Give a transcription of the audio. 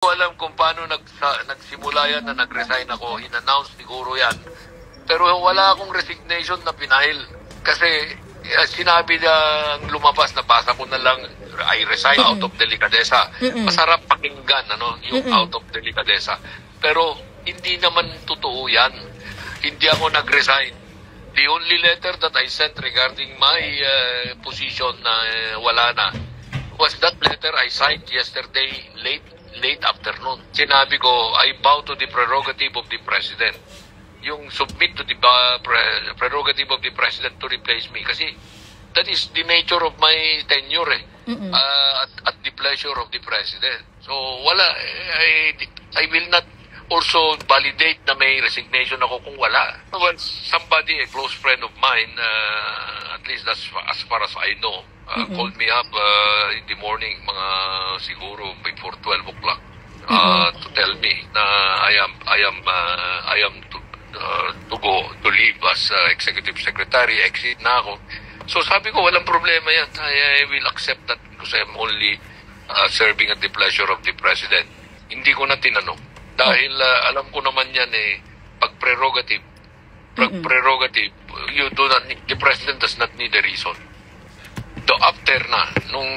ko alam kung paano nagsimula yan na nag-resign ako. In-announce siguro yan. Pero wala akong resignation na pinahil. Kasi sinabi na lumabas, nabasa ko na lang, I resign out of delicadeza. Masarap pakinggan, yung out of delicadeza. Pero hindi naman totoo yan. Hindi ako nag-resign. The only letter that I sent regarding my position na wala na was that letter I signed yesterday late afternoon. Sinabi ko, I bow to the prerogative of the President. Yung submit to the prerogative of the President to replace me. Kasi that is the nature of my tenure at the pleasure of the President. So wala, I will not also validate na may resignation ako kung wala. Well, somebody, a close friend of mine, at least that's as far as I know, called me up in the morning, mga siguro before 12 o'clock, to tell me na I am to go, to leave as executive secretary, exit na ako. So sabi ko, walang problema yan. I will accept that because I'm only serving at the pleasure of the President. Hindi ko na tinanong. Dahil alam ko naman yan pag prerogative, the President does not need a reason. So after na, nung